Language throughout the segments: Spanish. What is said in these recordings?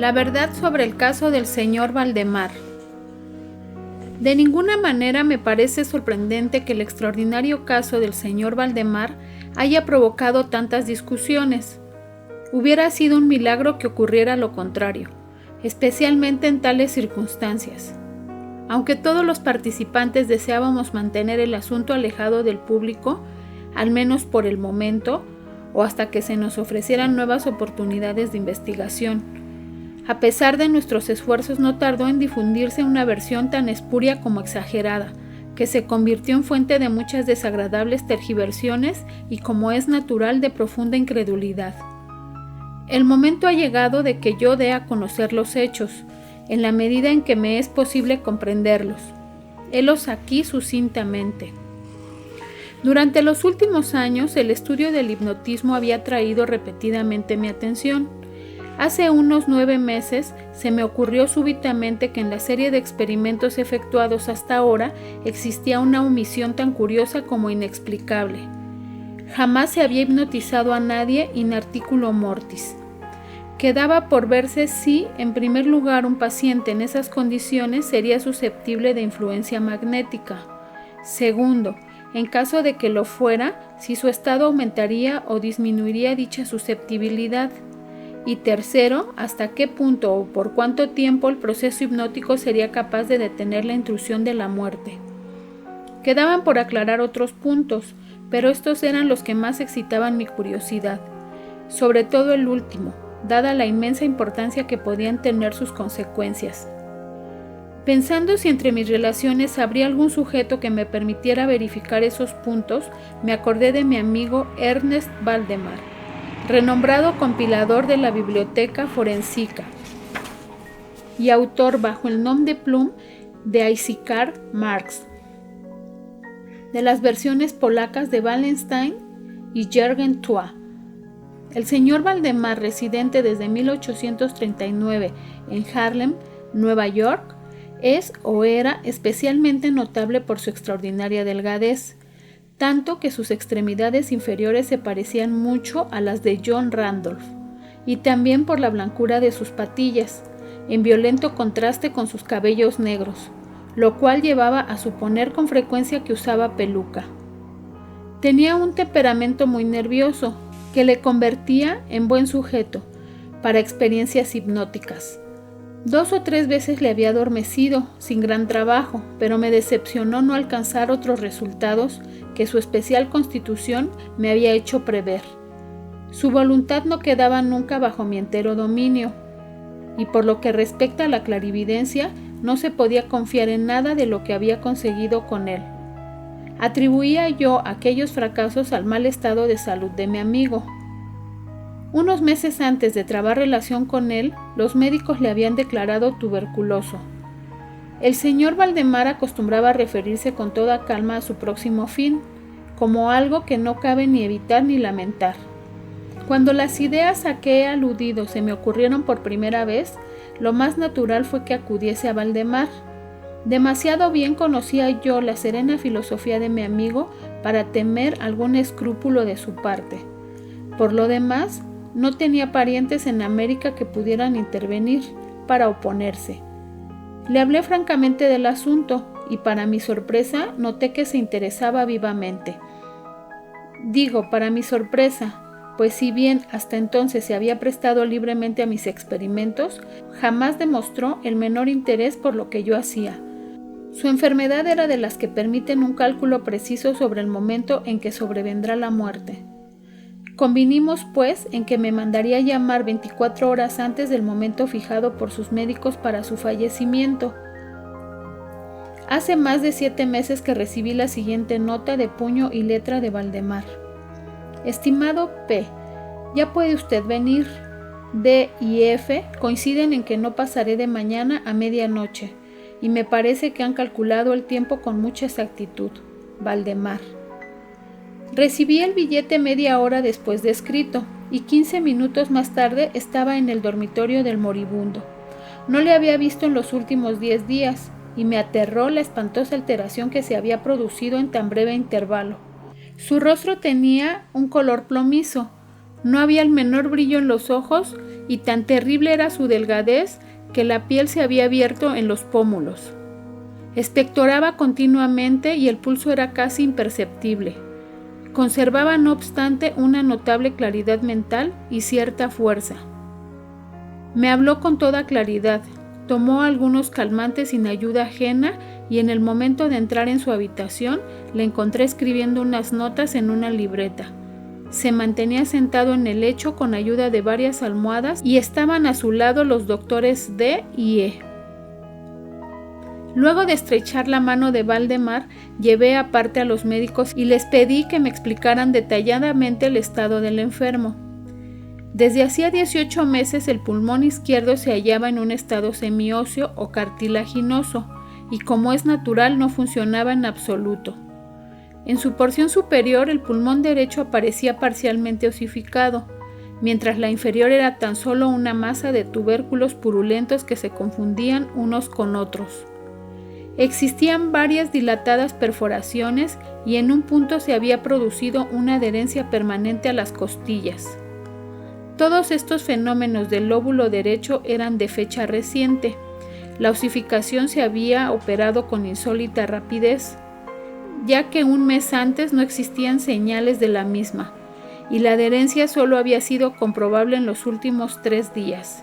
La verdad sobre el caso del señor Valdemar. De ninguna manera me parece sorprendente que el extraordinario caso del señor Valdemar haya provocado tantas discusiones. Hubiera sido un milagro que ocurriera lo contrario, especialmente en tales circunstancias. Aunque todos los participantes deseábamos mantener el asunto alejado del público, al menos por el momento, o hasta que se nos ofrecieran nuevas oportunidades de investigación. A pesar de nuestros esfuerzos, no tardó en difundirse una versión tan espuria como exagerada, que se convirtió en fuente de muchas desagradables tergiversiones y, como es natural, de profunda incredulidad. El momento ha llegado de que yo dé a conocer los hechos, en la medida en que me es posible comprenderlos. Helos aquí sucintamente. Durante los últimos años, el estudio del hipnotismo había atraído repetidamente mi atención. Hace unos 9 meses se me ocurrió súbitamente que en la serie de experimentos efectuados hasta ahora existía una omisión tan curiosa como inexplicable. Jamás se había hipnotizado a nadie in articulo mortis. Quedaba por verse si, en primer lugar, un paciente en esas condiciones sería susceptible de influencia magnética. Segundo, en caso de que lo fuera, si su estado aumentaría o disminuiría dicha susceptibilidad. Y tercero, hasta qué punto o por cuánto tiempo el proceso hipnótico sería capaz de detener la intrusión de la muerte. Quedaban por aclarar otros puntos, pero estos eran los que más excitaban mi curiosidad, sobre todo el último, dada la inmensa importancia que podían tener sus consecuencias. Pensando si entre mis relaciones habría algún sujeto que me permitiera verificar esos puntos, me acordé de mi amigo Ernest Valdemar, renombrado compilador de la Biblioteca Forensica y autor bajo el nom de plume de Icícar Marx, de las versiones polacas de Wallenstein y Jürgen Thua. El señor Valdemar, residente desde 1839 en Harlem, Nueva York, es o era especialmente notable por su extraordinaria delgadez, tanto que sus extremidades inferiores se parecían mucho a las de John Randolph, y también por la blancura de sus patillas, en violento contraste con sus cabellos negros, lo cual llevaba a suponer con frecuencia que usaba peluca. Tenía un temperamento muy nervioso, que le convertía en buen sujeto para experiencias hipnóticas. 2 o 3 veces le había adormecido, sin gran trabajo, pero me decepcionó no alcanzar otros resultados que su especial constitución me había hecho prever. Su voluntad no quedaba nunca bajo mi entero dominio, y por lo que respecta a la clarividencia, no se podía confiar en nada de lo que había conseguido con él. Atribuía yo aquellos fracasos al mal estado de salud de mi amigo. Unos meses antes de trabar relación con él, los médicos le habían declarado tuberculoso. El señor Valdemar acostumbraba a referirse con toda calma a su próximo fin, como algo que no cabe ni evitar ni lamentar. Cuando las ideas a que he aludido se me ocurrieron por primera vez, lo más natural fue que acudiese a Valdemar. Demasiado bien conocía yo la serena filosofía de mi amigo para temer algún escrúpulo de su parte. Por lo demás, no tenía parientes en América que pudieran intervenir para oponerse. Le hablé francamente del asunto y para mi sorpresa noté que se interesaba vivamente. Digo para mi sorpresa, pues si bien hasta entonces se había prestado libremente a mis experimentos, jamás demostró el menor interés por lo que yo hacía. Su enfermedad era de las que permiten un cálculo preciso sobre el momento en que sobrevendrá la muerte. Convinimos, pues, en que me mandaría llamar 24 horas antes del momento fijado por sus médicos para su fallecimiento. Hace más de 7 meses que recibí la siguiente nota de puño y letra de Valdemar. Estimado P., ya puede usted venir. D y F coinciden en que no pasaré de mañana a medianoche, y me parece que han calculado el tiempo con mucha exactitud. Valdemar. Recibí el billete media hora después de escrito, y 15 minutos más tarde estaba en el dormitorio del moribundo. No le había visto en los últimos 10 días, y me aterró la espantosa alteración que se había producido en tan breve intervalo. Su rostro tenía un color plomizo, No había el menor brillo en los ojos y tan terrible era su delgadez que la piel se había abierto en los pómulos. Expectoraba continuamente y el pulso era casi imperceptible. Conservaba, no obstante, una notable claridad mental y cierta fuerza. Me habló con toda claridad, tomó algunos calmantes sin ayuda ajena y en el momento de entrar en su habitación le encontré escribiendo unas notas en una libreta. Se mantenía sentado en el lecho con ayuda de varias almohadas y estaban a su lado los doctores D y E. Luego de estrechar la mano de Valdemar, llevé aparte a los médicos y les pedí que me explicaran detalladamente el estado del enfermo. Desde hacía 18 meses el pulmón izquierdo se hallaba en un estado semióseo o cartilaginoso y, como es natural, no funcionaba en absoluto. En su porción superior el pulmón derecho aparecía parcialmente osificado, mientras la inferior era tan solo una masa de tubérculos purulentos que se confundían unos con otros. Existían varias dilatadas perforaciones y en un punto se había producido una adherencia permanente a las costillas. Todos estos fenómenos del lóbulo derecho eran de fecha reciente. La osificación se había operado con insólita rapidez, ya que un mes antes no existían señales de la misma, y la adherencia solo había sido comprobable en los últimos 3 días.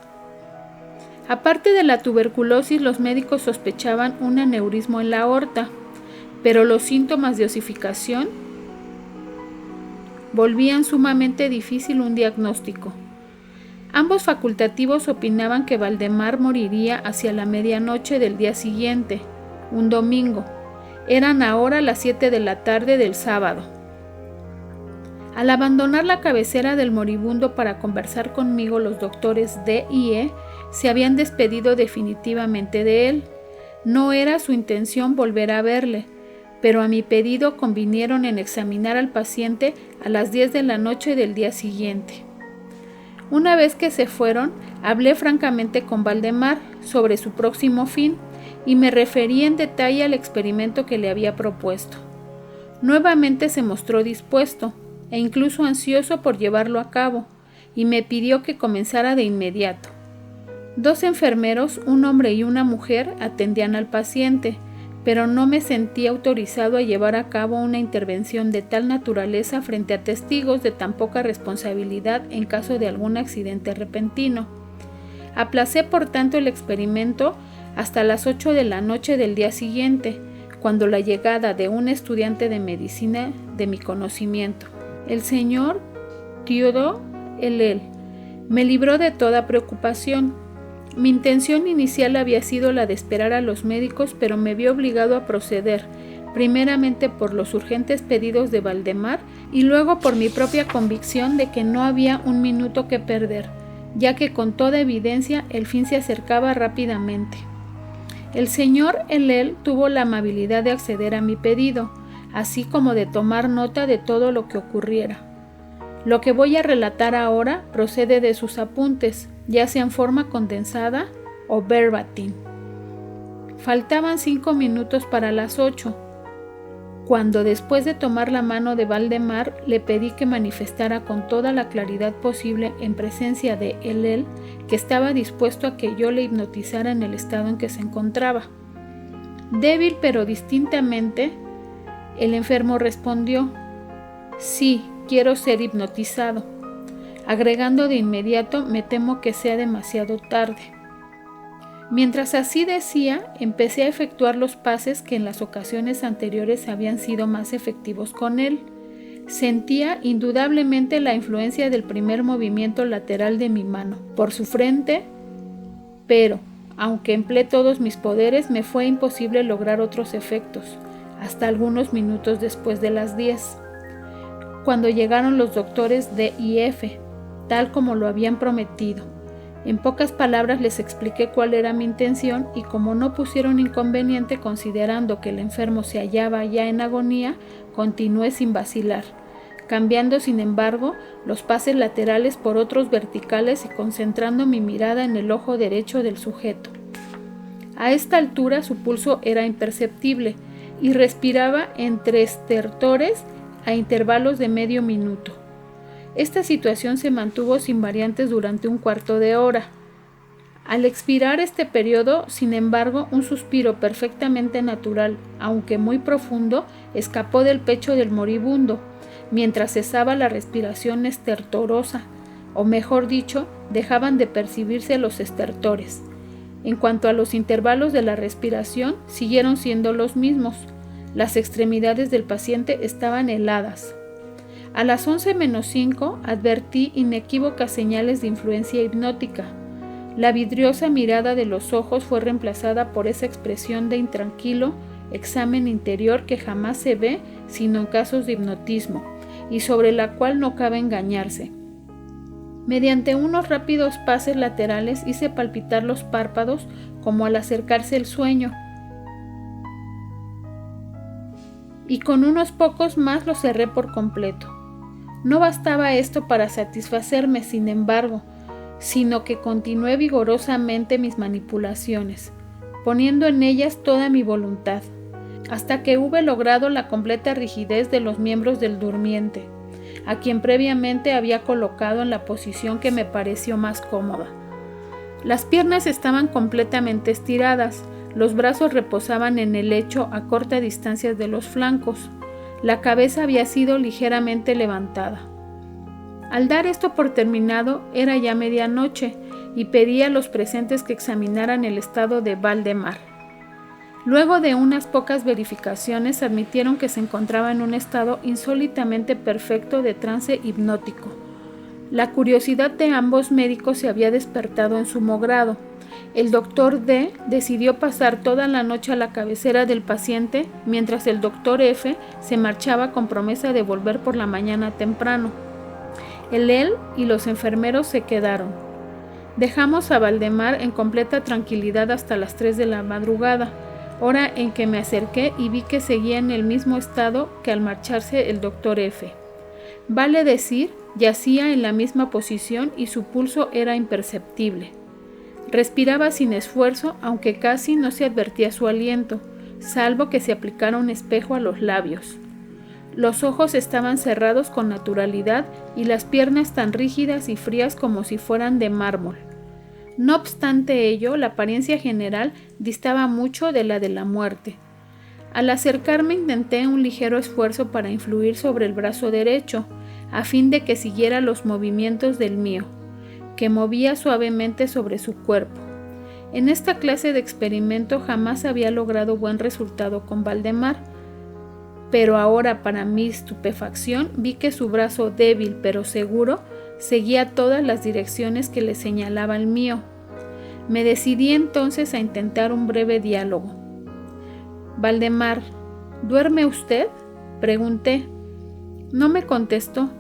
Aparte de la tuberculosis, los médicos sospechaban un aneurismo en la aorta, pero los síntomas de osificación volvían sumamente difícil un diagnóstico. Ambos facultativos opinaban que Valdemar moriría hacia la medianoche del día siguiente, un domingo. Eran ahora las 7 de la tarde del sábado. Al abandonar la cabecera del moribundo para conversar conmigo, los doctores D y E se habían despedido definitivamente de él. No era su intención volver a verle, pero a mi pedido convinieron en examinar al paciente a las 10 de la noche del día siguiente. Una vez que se fueron, hablé francamente con Valdemar sobre su próximo fin y me referí en detalle al experimento que le había propuesto. Nuevamente se mostró dispuesto e incluso ansioso por llevarlo a cabo, y me pidió que comenzara de inmediato. 2 enfermeros, un hombre y una mujer, atendían al paciente, pero no me sentí autorizado a llevar a cabo una intervención de tal naturaleza frente a testigos de tan poca responsabilidad en caso de algún accidente repentino. Aplacé por tanto el experimento hasta las 8 de la noche del día siguiente, cuando la llegada de un estudiante de medicina de mi conocimiento, el señor Theodore L. me libró de toda preocupación. Mi intención inicial había sido la de esperar a los médicos, pero me vi obligado a proceder, primeramente por los urgentes pedidos de Valdemar y luego por mi propia convicción de que no había un minuto que perder, ya que con toda evidencia el fin se acercaba rápidamente. El señor L. tuvo la amabilidad de acceder a mi pedido, así como de tomar nota de todo lo que ocurriera. Lo que voy a relatar ahora procede de sus apuntes, ya sea en forma condensada o verbatim. Faltaban 5 minutos para las 8, cuando después de tomar la mano de Valdemar le pedí que manifestara con toda la claridad posible en presencia de L. que estaba dispuesto a que yo le hipnotizara en el estado en que se encontraba. Débil pero distintamente, el enfermo respondió: «Sí, quiero ser hipnotizado», agregando de inmediato: «Me temo que sea demasiado tarde». Mientras así decía, empecé a efectuar los pases que en las ocasiones anteriores habían sido más efectivos con él. Sentía indudablemente la influencia del primer movimiento lateral de mi mano por su frente, pero, aunque empleé todos mis poderes, me fue imposible lograr otros efectos, hasta algunos minutos después de las 10, cuando llegaron los doctores D y F, tal como lo habían prometido. En pocas palabras les expliqué cuál era mi intención y, como no pusieron inconveniente considerando que el enfermo se hallaba ya en agonía, continué sin vacilar, cambiando sin embargo los pases laterales por otros verticales y concentrando mi mirada en el ojo derecho del sujeto. A esta altura su pulso era imperceptible y respiraba entre estertores a intervalos de medio minuto. Esta situación se mantuvo sin variantes durante un cuarto de hora. Al expirar este periodo, sin embargo, un suspiro perfectamente natural, aunque muy profundo, escapó del pecho del moribundo, mientras cesaba la respiración estertorosa, o mejor dicho, dejaban de percibirse los estertores. En cuanto a los intervalos de la respiración, siguieron siendo los mismos. Las extremidades del paciente estaban heladas. A las 11:05 advertí inequívocas señales de influencia hipnótica. La vidriosa mirada de los ojos fue reemplazada por esa expresión de intranquilo examen interior que jamás se ve sino en casos de hipnotismo, y sobre la cual no cabe engañarse. Mediante unos rápidos pases laterales hice palpitar los párpados como al acercarse el sueño, y con unos pocos más los cerré por completo. No bastaba esto para satisfacerme, sin embargo, sino que continué vigorosamente mis manipulaciones, poniendo en ellas toda mi voluntad, hasta que hube logrado la completa rigidez de los miembros del durmiente, a quien previamente había colocado en la posición que me pareció más cómoda. Las piernas estaban completamente estiradas, los brazos reposaban en el lecho a corta distancia de los flancos, la cabeza había sido ligeramente levantada. Al dar esto por terminado, era ya medianoche y pedí a los presentes que examinaran el estado de Valdemar. Luego de unas pocas verificaciones, admitieron que se encontraba en un estado insólitamente perfecto de trance hipnótico. La curiosidad de ambos médicos se había despertado en sumo grado. El doctor D decidió pasar toda la noche a la cabecera del paciente, mientras el doctor F se marchaba con promesa de volver por la mañana temprano. Él y los enfermeros se quedaron. Dejamos a Valdemar en completa tranquilidad hasta las 3 de la madrugada, hora en que me acerqué y vi que seguía en el mismo estado que al marcharse el doctor F. Vale decir, yacía en la misma posición y su pulso era imperceptible. Respiraba sin esfuerzo, aunque casi no se advertía su aliento, salvo que se aplicara un espejo a los labios. Los ojos estaban cerrados con naturalidad y las piernas tan rígidas y frías como si fueran de mármol. No obstante ello, la apariencia general distaba mucho de la muerte. Al acercarme intenté un ligero esfuerzo para influir sobre el brazo derecho, a fin de que siguiera los movimientos del mío, que movía suavemente sobre su cuerpo. En esta clase de experimento jamás había logrado buen resultado con Valdemar, pero ahora, para mi estupefacción, vi que su brazo débil pero seguro seguía todas las direcciones que le señalaba el mío. Me decidí entonces a intentar un breve diálogo. «Valdemar, ¿duerme usted?», pregunté. No me contestó,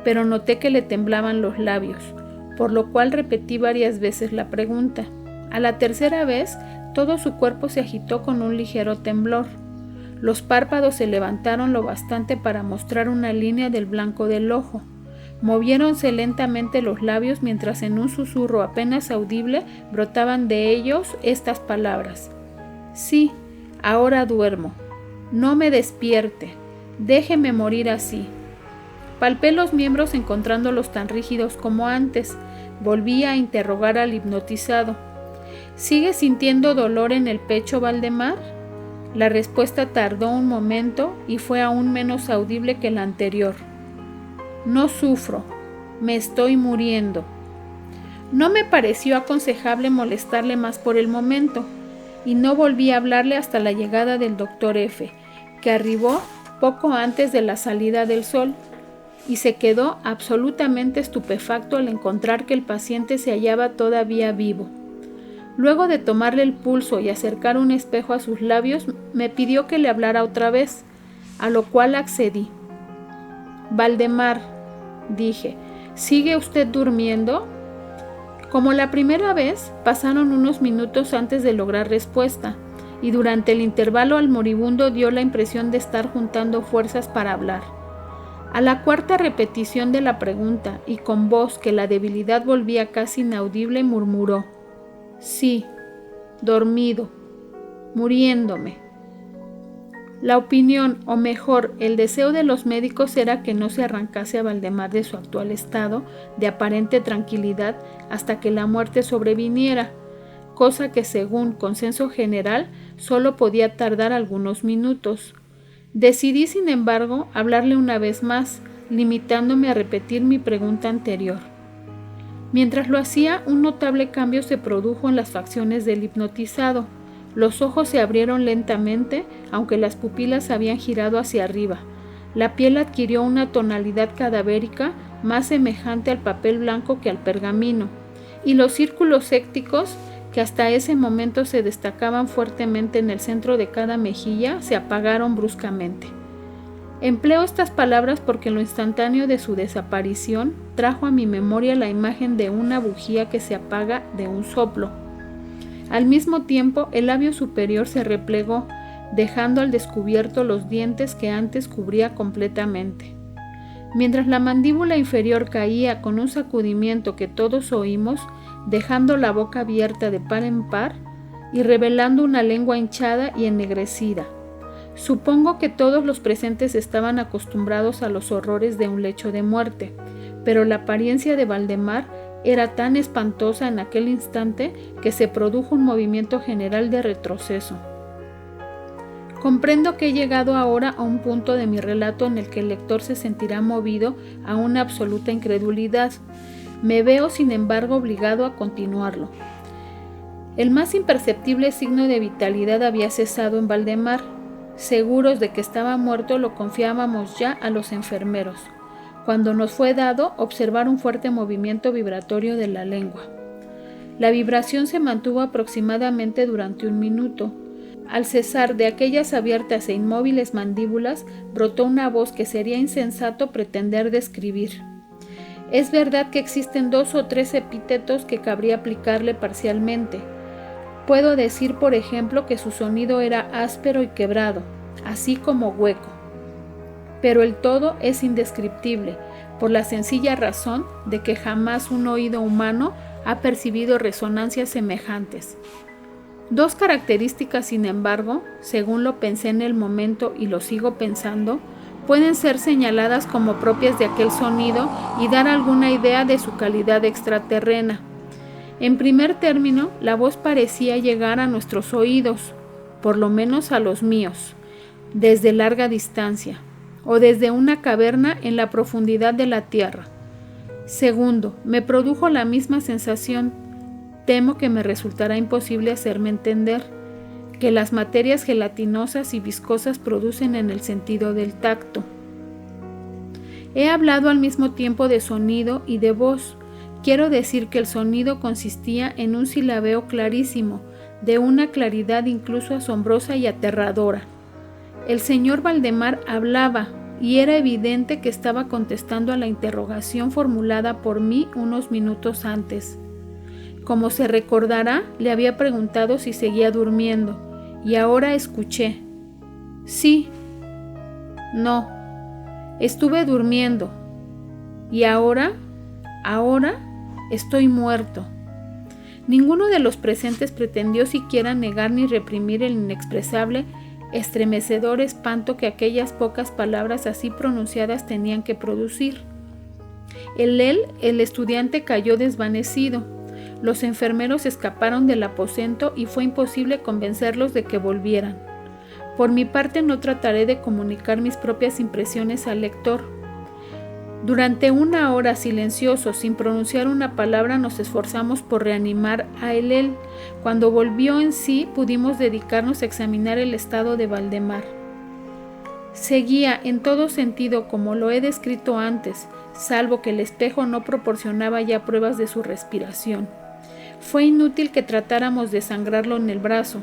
pero noté que le temblaban los labios, por lo cual repetí varias veces la pregunta. A la tercera vez, todo su cuerpo se agitó con un ligero temblor. Los párpados se levantaron lo bastante para mostrar una línea del blanco del ojo. Moviéronse lentamente los labios mientras en un susurro apenas audible brotaban de ellos estas palabras: «Sí, ahora duermo. No me despierte. Déjeme morir así». Palpé los miembros encontrándolos tan rígidos como antes. Volví a interrogar al hipnotizado. «¿Sigue sintiendo dolor en el pecho, Valdemar?». La respuesta tardó un momento y fue aún menos audible que la anterior. «No sufro, me estoy muriendo». No me pareció aconsejable molestarle más por el momento, y no volví a hablarle hasta la llegada del doctor F, que arribó poco antes de la salida del sol, y se quedó absolutamente estupefacto al encontrar que el paciente se hallaba todavía vivo. Luego de tomarle el pulso y acercar un espejo a sus labios, me pidió que le hablara otra vez, a lo cual accedí. «Valdemar», dije, «¿sigue usted durmiendo?». Como la primera vez, pasaron unos minutos antes de lograr respuesta, y durante el intervalo el moribundo dio la impresión de estar juntando fuerzas para hablar. A la cuarta repetición de la pregunta, y con voz que la debilidad volvía casi inaudible, murmuró: «Sí, dormido, muriéndome». La opinión, o mejor, el deseo de los médicos era que no se arrancase a Valdemar de su actual estado de aparente tranquilidad hasta que la muerte sobreviniera, cosa que según consenso general solo podía tardar algunos minutos. Decidí, sin embargo, hablarle una vez más, limitándome a repetir mi pregunta anterior. Mientras lo hacía, un notable cambio se produjo en las facciones del hipnotizado. Los ojos se abrieron lentamente, aunque las pupilas habían girado hacia arriba. La piel adquirió una tonalidad cadavérica más semejante al papel blanco que al pergamino, y los círculos sécticos, que hasta ese momento se destacaban fuertemente en el centro de cada mejilla, se apagaron bruscamente. Empleo estas palabras porque en lo instantáneo de su desaparición trajo a mi memoria la imagen de una bujía que se apaga de un soplo. Al mismo tiempo, el labio superior se replegó, dejando al descubierto los dientes que antes cubría completamente. Mientras la mandíbula inferior caía con un sacudimiento que todos oímos, dejando la boca abierta de par en par y revelando una lengua hinchada y ennegrecida. Supongo que todos los presentes estaban acostumbrados a los horrores de un lecho de muerte, pero la apariencia de Valdemar era tan espantosa en aquel instante que se produjo un movimiento general de retroceso. Comprendo que he llegado ahora a un punto de mi relato en el que el lector se sentirá movido a una absoluta incredulidad. Me veo, sin embargo, obligado a continuarlo. El más imperceptible signo de vitalidad había cesado en Valdemar. Seguros de que estaba muerto, lo confiábamos ya a los enfermeros, cuando nos fue dado observar un fuerte movimiento vibratorio de la lengua. La vibración se mantuvo aproximadamente durante 1 minuto. Al cesar de aquellas abiertas e inmóviles mandíbulas, brotó una voz que sería insensato pretender describir. Es verdad que existen 2 o 3 epítetos que cabría aplicarle parcialmente. Puedo decir, por ejemplo, que su sonido era áspero y quebrado, así como hueco. Pero el todo es indescriptible, por la sencilla razón de que jamás un oído humano ha percibido resonancias semejantes. 2 características, sin embargo, según lo pensé en el momento y lo sigo pensando, pueden ser señaladas como propias de aquel sonido y dar alguna idea de su calidad extraterrena. En primer término, la voz parecía llegar a nuestros oídos, por lo menos a los míos, desde larga distancia, o desde una caverna en la profundidad de la tierra. Segundo, me produjo la misma sensación, temo que me resultará imposible hacerme entender, que las materias gelatinosas y viscosas producen en el sentido del tacto. He hablado al mismo tiempo de sonido y de voz. Quiero decir que el sonido consistía en un silabeo clarísimo, de una claridad incluso asombrosa y aterradora. El señor Valdemar hablaba, y era evidente que estaba contestando a la interrogación formulada por mí unos minutos antes. Como se recordará, le había preguntado si seguía durmiendo, y ahora escuché. Sí. No. Estuve durmiendo. Y ahora estoy muerto. Ninguno de los presentes pretendió siquiera negar ni reprimir el inexpresable, estremecedor espanto que aquellas pocas palabras así pronunciadas tenían que producir. El estudiante cayó desvanecido. Los enfermeros escaparon del aposento y fue imposible convencerlos de que volvieran. Por mi parte no trataré de comunicar mis propias impresiones al lector. Durante 1 hora silenciosos, sin pronunciar una palabra, nos esforzamos por reanimar a el. Cuando volvió en sí, pudimos dedicarnos a examinar el estado de Valdemar. Seguía en todo sentido como lo he descrito antes, salvo que el espejo no proporcionaba ya pruebas de su respiración. Fue inútil que tratáramos de sangrarlo en el brazo.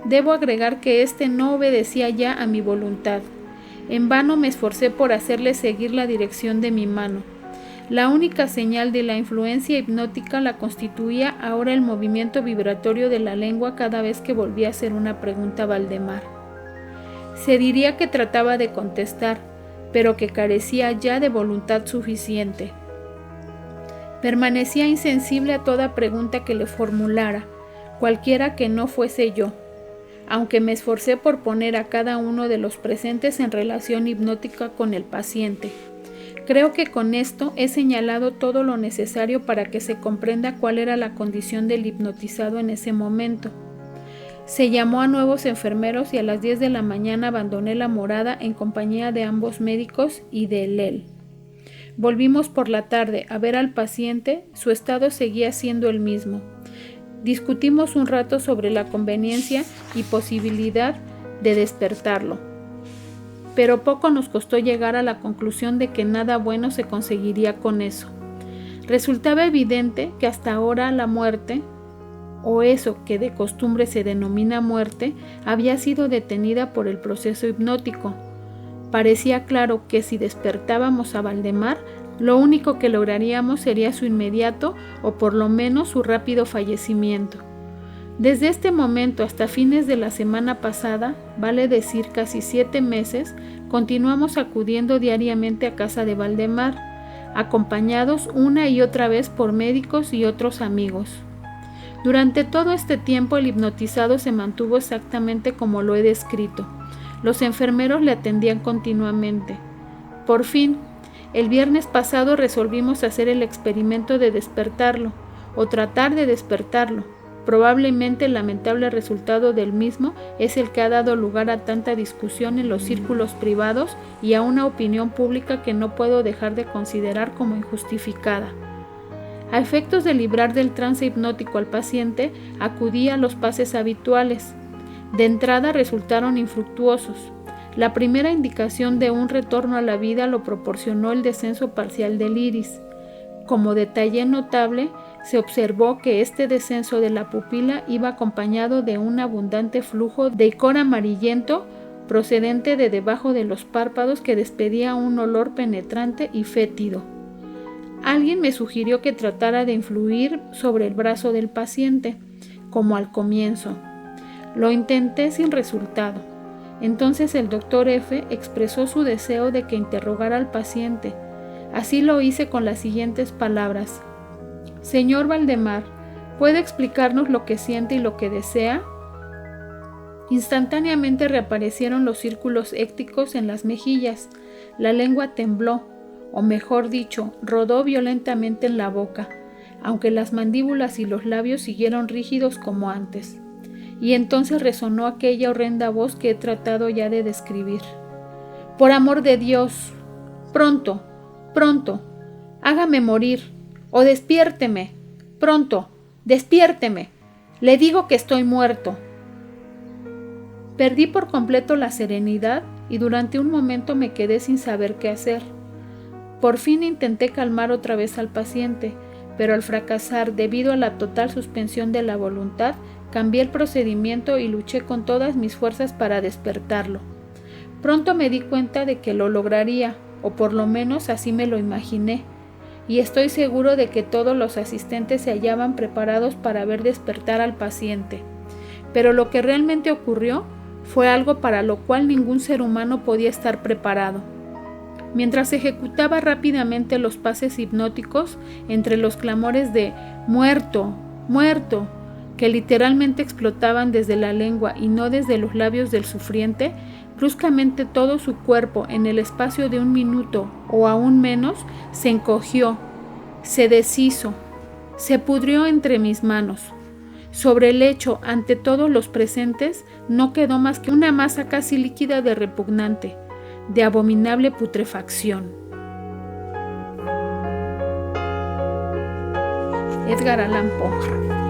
Debo agregar que éste no obedecía ya a mi voluntad. En vano me esforcé por hacerle seguir la dirección de mi mano. La única señal de la influencia hipnótica la constituía ahora el movimiento vibratorio de la lengua cada vez que volvía a hacer una pregunta a Valdemar. Se diría que trataba de contestar, pero que carecía ya de voluntad suficiente. Permanecía insensible a toda pregunta que le formulara, cualquiera que no fuese yo. aunque me esforcé por poner a cada uno de los presentes en relación hipnótica con el paciente. Creo que con esto he señalado todo lo necesario para que se comprenda cuál era la condición del hipnotizado en ese momento. Se llamó a nuevos enfermeros y a las 10 de la mañana abandoné la morada en compañía de ambos médicos y de Lel. Volvimos por la tarde a ver al paciente, su estado seguía siendo el mismo. Discutimos un rato sobre la conveniencia y posibilidad de despertarlo, pero poco nos costó llegar a la conclusión de que nada bueno se conseguiría con eso. Resultaba evidente que hasta ahora la muerte, o eso que de costumbre se denomina muerte, había sido detenida por el proceso hipnótico. Parecía claro que si despertábamos a Valdemar, lo único que lograríamos sería su inmediato o por lo menos su rápido fallecimiento. Desde este momento hasta fines de la semana pasada, vale decir casi 7 meses, continuamos acudiendo diariamente a casa de Valdemar, acompañados una y otra vez por médicos y otros amigos. Durante todo este tiempo el hipnotizado se mantuvo exactamente como lo he descrito. Los enfermeros le atendían continuamente. Por fin, el viernes pasado resolvimos hacer el experimento de despertarlo, o tratar de despertarlo. Probablemente el lamentable resultado del mismo es el que ha dado lugar a tanta discusión en los círculos privados y a una opinión pública que no puedo dejar de considerar como injustificada. A efectos de librar del trance hipnótico al paciente, acudí a los pases habituales. De entrada resultaron infructuosos. La primera indicación de un retorno a la vida lo proporcionó el descenso parcial del iris. Como detalle notable, se observó que este descenso de la pupila iba acompañado de un abundante flujo de icor amarillento procedente de debajo de los párpados que despedía un olor penetrante y fétido. Alguien me sugirió que tratara de influir sobre el brazo del paciente, como al comienzo. Lo intenté sin resultado. Entonces el doctor F. expresó su deseo de que interrogara al paciente. Así lo hice con las siguientes palabras: «Señor Valdemar, ¿puede explicarnos lo que siente y lo que desea?». Instantáneamente reaparecieron los círculos écticos en las mejillas. La lengua tembló, o mejor dicho, rodó violentamente en la boca, aunque las mandíbulas y los labios siguieron rígidos como antes. Y entonces resonó aquella horrenda voz que he tratado ya de describir. «Por amor de Dios, pronto, pronto, hágame morir, o despiérteme, pronto, despiérteme, le digo que estoy muerto». Perdí por completo la serenidad y durante un momento me quedé sin saber qué hacer. Por fin intenté calmar otra vez al paciente, pero al fracasar debido a la total suspensión de la voluntad, cambié el procedimiento y luché con todas mis fuerzas para despertarlo. Pronto me di cuenta de que lo lograría, o por lo menos así me lo imaginé, y estoy seguro de que todos los asistentes se hallaban preparados para ver despertar al paciente. Pero lo que realmente ocurrió fue algo para lo cual ningún ser humano podía estar preparado. Mientras ejecutaba rápidamente los pases hipnóticos, entre los clamores de «muerto, muerto», que literalmente explotaban desde la lengua y no desde los labios del sufriente, bruscamente todo su cuerpo, en el espacio de 1 minuto o aún menos, se encogió, se deshizo, se pudrió entre mis manos. Sobre el lecho, ante todos los presentes, no quedó más que una masa casi líquida de repugnante, de abominable putrefacción. Edgar Allan Poe.